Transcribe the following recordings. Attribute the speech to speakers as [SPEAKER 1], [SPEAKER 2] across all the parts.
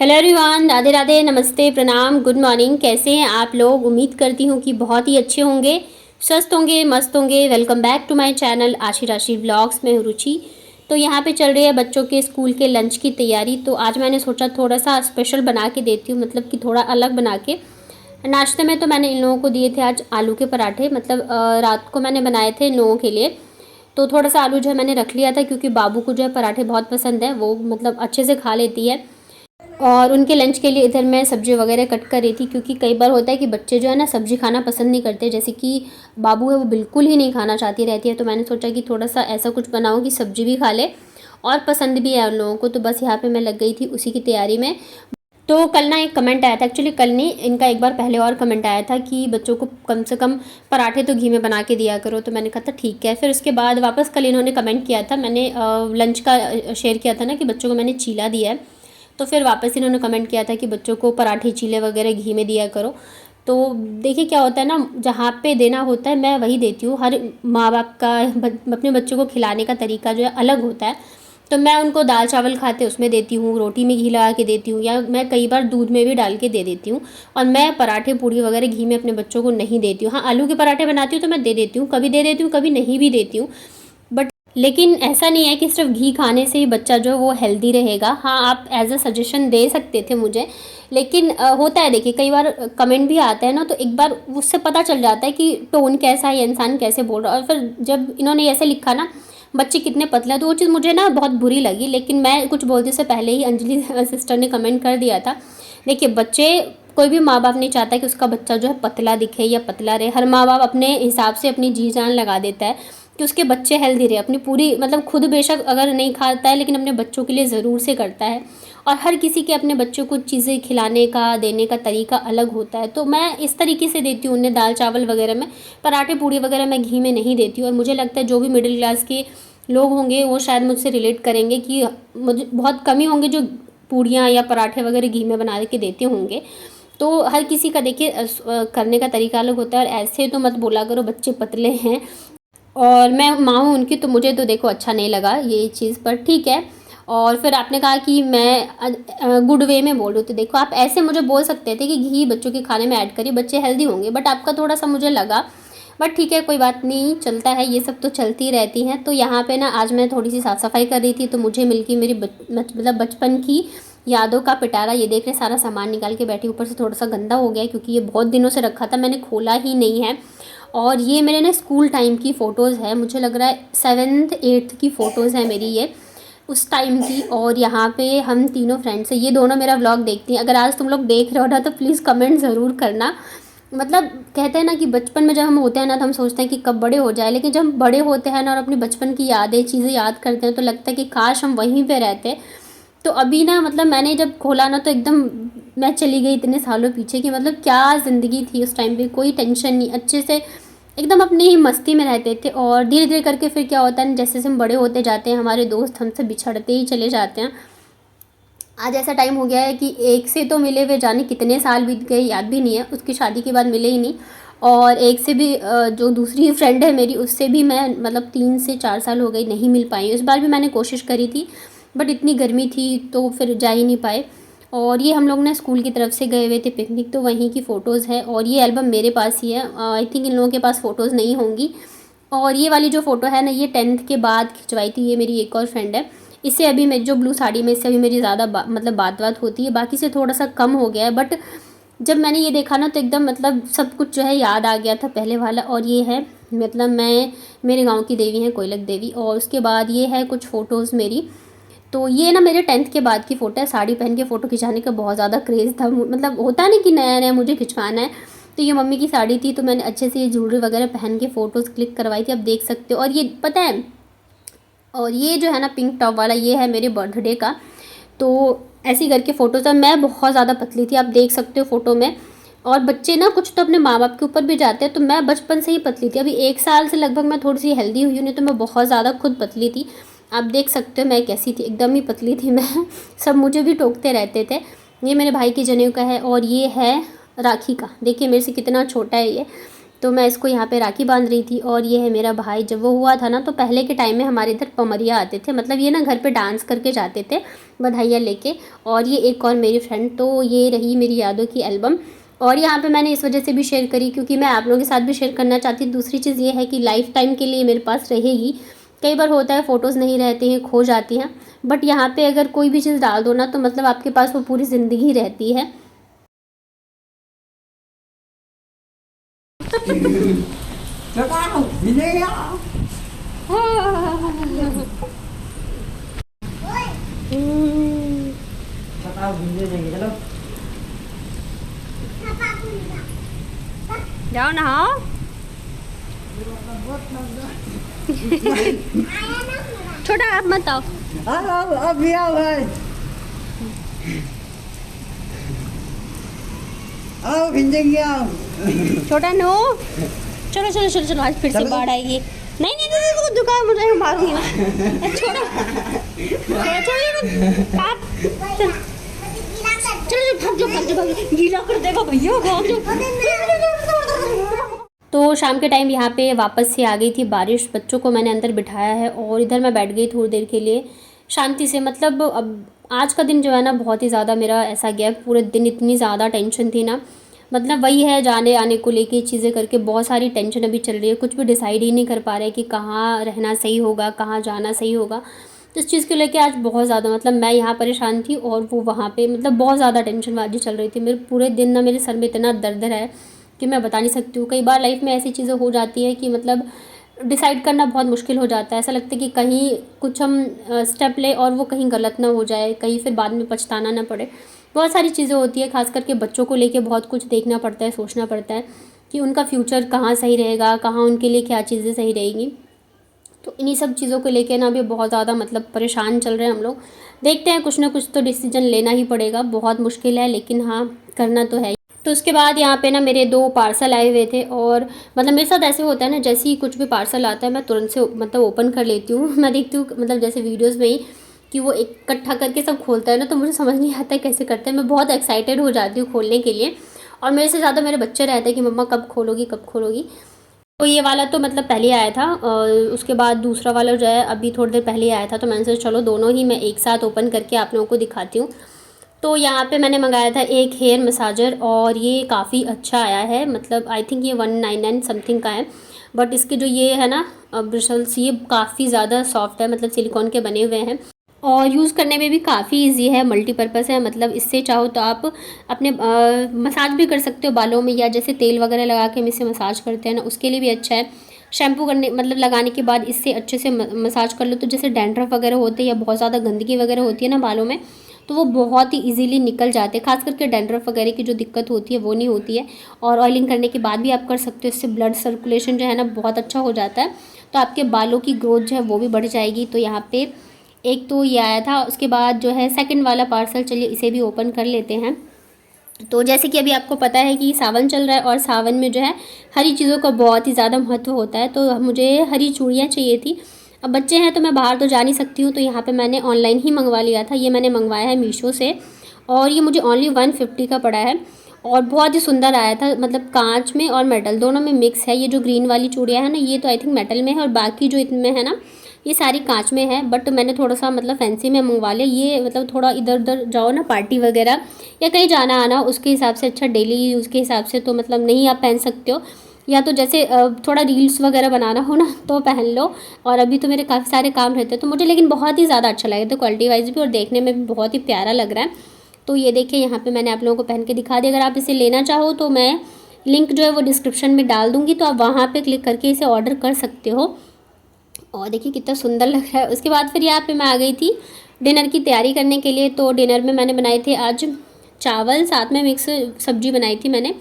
[SPEAKER 1] Hello everyone, Radhe Radhe, नमस्ते, प्रणाम, good morning. कैसे हैं आप लोग? उम्मीद करती हूँ कि बहुत ही अच्छे होंगे, स्वस्थ होंगे, मस्त होंगे। Welcome back to my channel Aashi Rashi vlogs में हूँ रुचि। तो यहाँ पे चल रही है बच्चों के स्कूल के लंच की तैयारी। तो आज मैंने सोचा थोड़ा सा स्पेशल बना के देती हूँ, मतलब कि थोड़ा अलग बना के। नाश्ते में तो मैंने इन लोगों को दिए थे आज आलू के पराठे, मतलब रात को मैंने बनाए थे इन लोगों के लिए। तो थोड़ा सा आलू जो है मैंने रख लिया था, क्योंकि बाबू को जो है पराठे बहुत पसंद है, वो मतलब अच्छे से खा लेती है। और उनके लंच के लिए इधर मैं सब्ज़ी वगैरह कट कर रही थी, क्योंकि कई बार होता है कि बच्चे जो है ना सब्ज़ी खाना पसंद नहीं करते। जैसे कि बाबू है, वो बिल्कुल ही नहीं खाना चाहती रहती है। तो मैंने सोचा कि थोड़ा सा ऐसा कुछ बनाऊँ कि सब्ज़ी भी खा ले और पसंद भी है उन लोगों को। तो बस यहाँ पे मैं लग गई थी उसी की तैयारी में। तो कल ना एक कमेंट आया था, एक्चुअली कल नहीं, इनका एक बार पहले और कमेंट आया था कि बच्चों को कम से कम पराठे तो घी में बना के दिया करो। तो मैंने कहा था ठीक है। फिर उसके बाद वापस कल इन्होंने कमेंट किया था, मैंने लंच का शेयर किया था ना कि बच्चों को मैंने चीला दिया है। तो फिर वापस इन्होंने कमेंट किया था कि बच्चों को पराठे चीले वगैरह घी में दिया करो। तो देखिए क्या होता है ना, जहाँ पे देना होता है मैं वही देती हूँ। हर माँ बाप का अपने बच्चों को खिलाने का तरीका जो है अलग होता है। तो मैं उनको दाल चावल खाते उसमें देती हूँ, रोटी में घी लगा के देती हूँ, या मैं कई बार दूध में भी डाल के दे देती हूँ। और मैं पराठे पूड़ी वगैरह घी में अपने बच्चों को नहीं देती हूँ। हाँ, आलू के पराठे बनाती हूँ तो मैं दे देती हूँ, कभी दे देती हूँ, कभी नहीं भी देती हूँ। बट लेकिन ऐसा नहीं है कि सिर्फ घी खाने से ही बच्चा जो है वो हेल्दी रहेगा। हाँ, आप एज अ सजेशन दे सकते थे मुझे, लेकिन होता है, देखिए कई बार कमेंट भी आता है ना, तो एक बार उससे पता चल जाता है कि टोन कैसा है, इंसान कैसे बोल रहा है। और फिर जब इन्होंने ऐसे लिखा ना बच्चे कितने पतले हैं, तो वो चीज़ मुझे ना बहुत बुरी लगी। लेकिन मैं कुछ बोलते से पहले ही अंजलि सिस्टर ने कमेंट कर दिया था। देखिए बच्चे, कोई भी माँ बाप नहीं चाहता कि उसका बच्चा जो है पतला दिखे या पतला रहे। हर माँ बाप अपने हिसाब से अपनी जी जान लगा देता है कि उसके बच्चे हेल्दी रहे, अपनी पूरी, मतलब खुद बेशक अगर नहीं खाता है लेकिन अपने बच्चों के लिए ज़रूर से करता है। और हर किसी के अपने बच्चों को चीज़ें खिलाने का, देने का तरीका अलग होता है। तो मैं इस तरीके से देती हूँ उन्हें दाल चावल वगैरह में। पराठे पूड़ी वगैरह मैं घी में नहीं देती हूँ। और मुझे लगता है जो भी मिडिल क्लास के लोग होंगे वो शायद मुझसे रिलेट करेंगे कि मुझे बहुत कम ही होंगे जो पूड़ियाँ या पराठे वगैरह घी में बना के देते होंगे। तो हर किसी का देखिए करने का तरीका अलग होता है। और ऐसे तो मत बोला करो बच्चे पतले हैं, और मैं माँ हूँ उनकी, तो मुझे तो देखो अच्छा नहीं लगा ये चीज़, पर ठीक है। और फिर आपने कहा कि मैं गुड वे में बोल रही हूँ, तो देखो आप ऐसे मुझे बोल सकते थे कि घी बच्चों के खाने में ऐड करिए, बच्चे हेल्दी होंगे। बट आपका थोड़ा सा मुझे लगा, बट ठीक है, कोई बात नहीं, चलता है, ये सब तो चलती रहती हैं। तो यहाँ पे ना आज मैं थोड़ी सी साफ़ सफाई कर रही थी, तो मुझे मिलकी मेरी मतलब बचपन की यादों का पिटारा। ये देख रहे, सारा सामान निकाल के बैठी, ऊपर से थोड़ा सा गंदा हो गया क्योंकि ये बहुत दिनों से रखा था, मैंने खोला ही नहीं है। और ये मेरे ना स्कूल टाइम की फ़ोटोज़ है, मुझे लग रहा है 7th 8th की फ़ोटोज़ है मेरी ये, उस टाइम की। और यहाँ पे हम तीनों फ्रेंड्स हैं, ये दोनों मेरा व्लॉग देखती हैं। अगर आज तुम लोग देख रहे हो ना तो प्लीज़ कमेंट ज़रूर करना। मतलब कहते हैं ना कि बचपन में जब हम होते हैं ना तो हम सोचते हैं कि कब बड़े हो जाए, लेकिन जब हम बड़े होते हैं ना और अपनी बचपन की यादें चीज़ें याद करते हैं तो लगता है कि काश हम वहीं पे रहते। तो अभी ना, मतलब मैंने जब खोला ना तो एकदम मैं चली गई इतने सालों पीछे की, मतलब क्या ज़िंदगी थी उस टाइम पे, कोई टेंशन नहीं, अच्छे से एकदम अपनी ही मस्ती में रहते थे। और धीरे धीरे करके फिर क्या होता है, जैसे जैसे हम बड़े होते जाते हैं हमारे दोस्त हमसे बिछड़ते ही चले जाते हैं। आज ऐसा टाइम हो गया है कि एक से तो मिले हुए जाने कितने साल बीत गए याद भी नहीं है, उसकी शादी के बाद मिले ही नहीं। और एक से भी जो दूसरी फ्रेंड है मेरी, उससे भी मैं मतलब 3 से 4 साल हो गए नहीं मिल पाई। इस बार भी मैंने कोशिश करी थी, बट इतनी गर्मी थी तो फिर जा ही नहीं पाए। और ये हम लोग ना स्कूल की तरफ से गए हुए थे पिकनिक, तो वहीं की फ़ोटोज़ है। और ये एल्बम मेरे पास ही है, आई थिंक इन लोगों के पास फ़ोटोज़ नहीं होंगी। और ये वाली जो फ़ोटो है ना, ये 10th के बाद खिंचवाई थी, ये मेरी एक और फ्रेंड है। इससे अभी मैं जो ब्लू साड़ी में, इससे अभी मेरी ज़्यादा मतलब बात होती है, बाकी से थोड़ा सा कम हो गया है। बट जब मैंने ये देखा ना तो एकदम मतलब सब कुछ जो है याद आ गया था पहले वाला। और ये है, मतलब मैं, मेरे गांव की देवी हैं कोयलक देवी। और उसके बाद ये है कुछ फ़ोटोज़ मेरी। तो ये ना मेरे 10th के बाद की फ़ोटो है। साड़ी पहन के फ़ोटो खिंचाने का बहुत ज़्यादा क्रेज़ था, मतलब होता है ना कि नया नया मुझे खिंचवाना है। तो ये मम्मी की साड़ी थी, तो मैंने अच्छे से ये ज्वेलरी वगैरह पहन के फ़ोटोज़ क्लिक करवाई थी, आप देख सकते हो। और ये पता है, और ये जो है ना पिंक टॉप वाला, ये है मेरे बर्थडे का। तो ऐसी करके फ़ोटोज़, मैं बहुत ज़्यादा पतली थी, आप देख सकते हो फ़ोटो में। और बच्चे ना कुछ तो अपने माँ बाप के ऊपर भी जाते हैं, तो मैं बचपन से ही पतली थी। अभी 1 साल से लगभग मैं थोड़ी सी हेल्दी हुई हूँ, नहीं तो मैं बहुत ज़्यादा खुद पतली थी। आप देख सकते हो मैं कैसी थी, एकदम ही पतली थी मैं सब मुझे भी टोकते रहते थे। ये मेरे भाई के जनेऊ का है। और ये है राखी का, देखिए मेरे से कितना छोटा है ये। तो मैं इसको यहाँ पे राखी बांध रही थी। और ये है मेरा भाई। जब वो हुआ था ना तो पहले के टाइम में हमारे इधर पमरिया आते थे, मतलब ये ना घर पे डांस करके जाते थे बधाइयाँ लेके। और ये एक और मेरी फ्रेंड, तो ये रही मेरी यादों की एल्बम। और यहाँ पे मैंने इस वजह से भी शेयर करी क्योंकि मैं आप लोगों के साथ भी शेयर करना चाहती हूँ। दूसरी चीज़ ये है कि लाइफ टाइम के लिए मेरे पास रहेगी। कई बार होता है फ़ोटोज़ नहीं रहती हैं, खो जाती हैं, बट यहाँ पे अगर कोई भी चीज़ डाल दो ना तो मतलब आपके पास वो पूरी ज़िंदगी रहती है। जाओ नहाओ। छोटा आप मत आओ।
[SPEAKER 2] अभी आओ भाई, आओ भिंजेंगे आओ।
[SPEAKER 1] छोटा नो, चलो चलो चलो चलो, आज फिर से बाढ़ आएगी। नहीं नहीं नहीं, वो दुकान मुझे मारूंगी मैं। छोड़ो छोड़ो छोड़ो आप, चलो चलो भाग जाओ भाग जाओ भाग जाओ, गीला कर देगा भैया, भाग जाओ। तो शाम के टाइम यहाँ पे वापस से आ गई थी बारिश। बच्चों को मैंने अंदर बिठाया है और इधर मैं बैठ गई थोड़ी देर के लिए शांति से। मतलब अब आज का दिन जो है ना बहुत ही ज़्यादा मेरा ऐसा गया, पूरे दिन इतनी ज़्यादा टेंशन थी ना। मतलब वही है, जाने आने को लेके चीज़ें करके बहुत सारी टेंशन अभी चल रही है। कुछ भी डिसाइड ही नहीं कर पा रहे कि कहाँ रहना सही होगा, कहाँ जाना सही होगा। तो इस चीज़ को लेके आज बहुत ज़्यादा, मतलब मैं यहाँ परेशान थी और वो वहाँ पे, मतलब बहुत ज़्यादा टेंशनबाजी चल रही थी। मेरे पूरे दिन ना मेरे सर में इतना दर्द है कि मैं बता नहीं सकती हूँ। कई बार लाइफ में ऐसी चीज़ें हो जाती है कि मतलब डिसाइड करना बहुत मुश्किल हो जाता है। ऐसा लगता है कि कहीं कुछ हम स्टेप लें और वो कहीं गलत ना हो जाए, कहीं फिर बाद में पछताना ना पड़े। बहुत सारी चीज़ें होती है, खास करके बच्चों को लेके बहुत कुछ देखना पड़ता है, सोचना पड़ता है कि उनका फ्यूचर कहाँ सही रहेगा, कहाँ उनके लिए क्या चीज़ें सही रहेगी। तो इन्हीं सब चीज़ों को लेके ना अभी बहुत ज़्यादा मतलब परेशान चल रहे हैं हम लोग। देखते हैं, कुछ ना कुछ तो डिसीजन लेना ही पड़ेगा। बहुत मुश्किल है लेकिन हाँ, करना तो है। तो उसके बाद यहाँ पे ना मेरे 2 पार्सल आए हुए थे और मतलब मेरे साथ ऐसे होता है ना, जैसे ही कुछ भी पार्सल आता है मैं तुरंत से मतलब ओपन कर लेती हूँ। मैं देखती हूँ मतलब जैसे वीडियोज़ में ही कि वो इकट्ठा करके सब खोलता है ना, तो मुझे समझ नहीं आता है कैसे करते हैं। मैं बहुत एक्साइटेड हो जाती हूँ खोलने के लिए और मेरे से ज़्यादा मेरे बच्चे रहते हैं कि मम्मा कब खोलोगी कब खोलोगी। तो ये वाला तो मतलब पहले आया था और उसके बाद दूसरा वाला जो है अभी थोड़ी देर पहले आया था। तो मैंने सोचा चलो दोनों ही मैं एक साथ ओपन करके आप लोगों को दिखाती हूँ। तो यहाँ पे मैंने मंगाया था एक हेयर मसाजर और ये काफ़ी अच्छा आया है। मतलब आई थिंक ये 199 समथिंग का है, बट इसके जो ये है ना ब्रिसल्स, ये काफ़ी ज़्यादा सॉफ्ट है, मतलब सिलिकॉन के बने हुए हैं और यूज़ करने में भी काफ़ी इजी है, मल्टीपर्पज़ है। मतलब इससे चाहो तो आप अपने मसाज भी कर सकते हो बालों में, या जैसे तेल वगैरह लगा के हम इसे मसाज करते हैं ना, उसके लिए भी अच्छा है। शैम्पू करने मतलब लगाने के बाद इससे अच्छे से मसाज कर लो तो जैसे डैंड्रफ वगैरह होते हैं या बहुत ज़्यादा गंदगी वगैरह होती है ना बालों में, तो वो बहुत ही इजीली निकल जाते हैं। खास करके डैंड्रफ वगैरह की जो दिक्कत होती है वो नहीं होती है। और ऑयलिंग करने के बाद भी आप कर सकते हो, इससे ब्लड सर्कुलेशन जो है ना बहुत अच्छा हो जाता है, तो आपके बालों की ग्रोथ जो है वो भी बढ़ जाएगी। तो यहाँ पे एक तो ये आया था। उसके बाद जो है सेकंड वाला पार्सल, चलिए इसे भी ओपन कर लेते हैं। तो जैसे कि अभी आपको पता है कि सावन चल रहा है और सावन में जो है हरी चीज़ों का बहुत ही ज़्यादा महत्व होता है, तो मुझे हरी चूड़ियाँ चाहिए थी। अब बच्चे हैं तो मैं बाहर तो जा नहीं सकती हूँ, तो यहाँ पे मैंने ऑनलाइन ही मंगवा लिया था। ये मैंने मंगवाया है मीशो से और ये मुझे ओनली 150 का पड़ा है और बहुत ही सुंदर आया था। मतलब कांच में और मेटल दोनों में मिक्स है। ये जो ग्रीन वाली चूड़ियाँ है ना, ये तो आई थिंक मेटल में है और बाकी जो इनमें है ना ये सारी कांच में है। बट मैंने थोड़ा सा मतलब फैंसी में मंगवा लिया। ये मतलब थोड़ा इधर उधर जाओ ना, पार्टी वगैरह या कहीं जाना आना, उसके हिसाब से अच्छा, डेली यूज़ के हिसाब से तो मतलब नहीं आप पहन सकते हो, या तो जैसे थोड़ा रील्स वगैरह बनाना हो ना तो पहन लो। और अभी तो मेरे काफ़ी सारे काम रहते हैं, तो मुझे लेकिन बहुत ही ज़्यादा अच्छा लगा था, क्वालिटी वाइज भी और देखने में भी बहुत ही प्यारा लग रहा है। तो ये देखिए यहाँ पे मैंने आप लोगों को पहन के दिखा दिया। अगर आप इसे लेना चाहो तो मैं लिंक जो है वो डिस्क्रिप्शन में डाल दूँगी, तो आप वहाँ पर क्लिक करके इसे ऑर्डर कर सकते हो। और देखिए कितना सुंदर लग रहा है। उसके बाद फिर यहाँ पे मैं आ गई थी डिनर की तैयारी करने के लिए। तो डिनर में मैंने बनाए थे आज चावल, साथ में मिक्स सब्जी बनाई थी मैंने।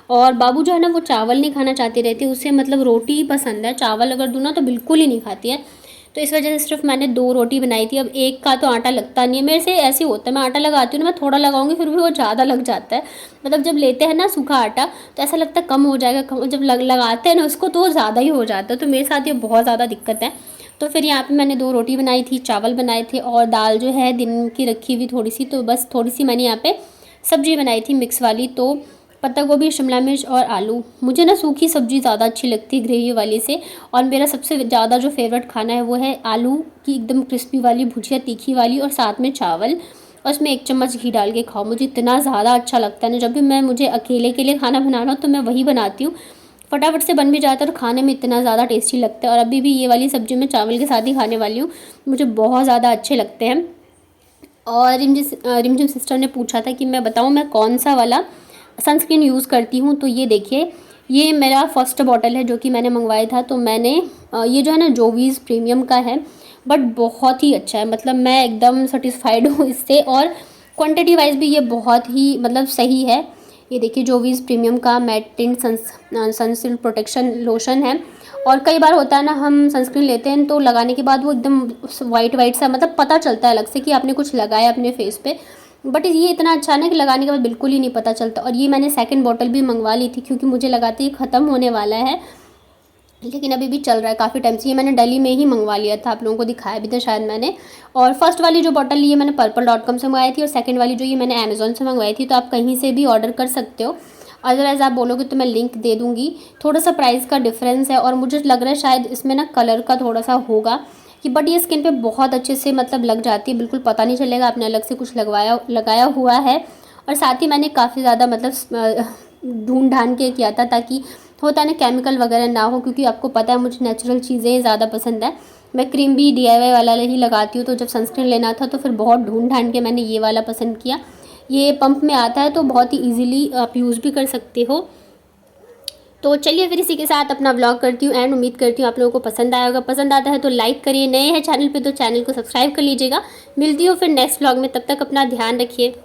[SPEAKER 1] और बाबू जो है ना वो चावल नहीं खाना चाहती रहती, उसे मतलब रोटी ही पसंद है। चावल अगर दूँ ना तो बिल्कुल ही नहीं खाती है, तो इस वजह से सिर्फ मैंने 2 रोटी बनाई थी। अब एक का तो आटा लगता नहीं है मेरे से, ऐसे होता है मैं आटा लगाती हूँ ना, मैं थोड़ा लगाऊंगी फिर भी वो ज़्यादा लग जाता है। मतलब जब लेते हैं ना सूखा आटा तो ऐसा लगता है कम हो जाएगा, कम, जब लगाते हैं ना उसको तो वो ज़्यादा ही हो जाता है। तो मेरे साथ ये बहुत ज़्यादा दिक्कत है। तो फिर यहाँ पे मैंने 2 रोटी बनाई थी, चावल बनाए थे और दाल जो है दिन की रखी हुई थोड़ी सी, तो बस थोड़ी सी मैंने यहाँ पे सब्जी बनाई थी मिक्स वाली। तो पत्ता गोभी, शिमला मिर्च और आलू। मुझे ना सूखी सब्ज़ी ज़्यादा अच्छी लगती है ग्रेवी वाली से, और मेरा सबसे ज़्यादा जो फेवरेट खाना है वो है आलू की एकदम क्रिस्पी वाली भुजिया, तीखी वाली, और साथ में चावल, और उसमें 1 चम्मच घी डाल के खाओ। मुझे इतना ज़्यादा अच्छा लगता है ना, जब भी मुझे अकेले के लिए खाना बनाना हो तो मैं वही बनाती हूँ। फटाफट से बन भी जाता है और खाने में इतना ज़्यादा टेस्टी लगता है। और अभी भी ये वाली सब्ज़ी मैं चावल के साथ ही खाने वाली हूँ, मुझे बहुत ज़्यादा अच्छे लगते हैं। और रिमझिम सिस्टर ने पूछा था कि मैं बताऊँ मैं कौन सा वाला सनस्क्रीन यूज़ करती हूँ। तो ये देखिए, ये मेरा फर्स्ट बॉटल है जो कि मैंने मंगवाया था। तो मैंने ये जो है ना जोवीज़ प्रीमियम का है, बट बहुत ही अच्छा है, मतलब मैं एकदम सेटिस्फाइड हूँ इससे। और क्वांटिटी वाइज भी ये बहुत ही मतलब सही है। ये देखिए जोवीज़ प्रीमियम का matte tint sunscreen protection lotion है। और कई बार होता है ना, हम सनस्क्रीन लेते हैं तो लगाने के बाद वो एकदम वाइट वाइट सा, मतलब पता चलता है अलग से कि आपने कुछ लगाया अपने फेस पे, बट ये इतना अच्छा है ना कि लगाने के बाद बिल्कुल ही नहीं पता चलता। और ये मैंने सेकंड बॉटल भी मंगवा ली थी क्योंकि मुझे लगाते ही ख़त्म होने वाला है, लेकिन अभी भी चल रहा है काफ़ी टाइम से। ये मैंने दिल्ली में ही मंगवा लिया था, आप लोगों को दिखाया भी था शायद मैंने। और फर्स्ट वाली जो बॉटल ली है मैंने पर्पल.com से मंगवाई थी, और सेकंड वाली जो ये मैंने अमेज़ॉन से मंगवाई थी। तो आप कहीं से भी ऑर्डर कर सकते हो, अदरवाइज़ आप बोलोगे तो मैं लिंक दे दूँगी। थोड़ा सा प्राइस का डिफरेंस है, और मुझे लग रहा है शायद इसमें ना कलर का थोड़ा सा होगा कि, बट ये स्किन पे बहुत अच्छे से मतलब लग जाती है, बिल्कुल पता नहीं चलेगा आपने अलग से कुछ लगाया हुआ है। और साथ ही मैंने काफ़ी ज़्यादा मतलब ढूंढ ढांड के किया था, ताकि होता है ना केमिकल वगैरह ना हो, क्योंकि आपको पता है मुझे नेचुरल चीज़ें ज़्यादा पसंद है। मैं क्रीम भी DIY वाला ही लगाती हूँ, तो जब सनस्क्रीन लेना था तो फिर बहुत ढूंढ ढांड के मैंने ये वाला पसंद किया। ये पंप में आता है तो बहुत ही ईजिली आप यूज़ भी कर सकते हो। तो चलिए फिर इसी के साथ अपना व्लॉग करती हूँ एंड उम्मीद करती हूँ आप लोगों को पसंद आया होगा। पसंद आता है तो लाइक करिए, नए हैं चैनल पे तो चैनल को सब्सक्राइब कर लीजिएगा। मिलती हूँ फिर नेक्स्ट व्लॉग में, तब तक अपना ध्यान रखिए।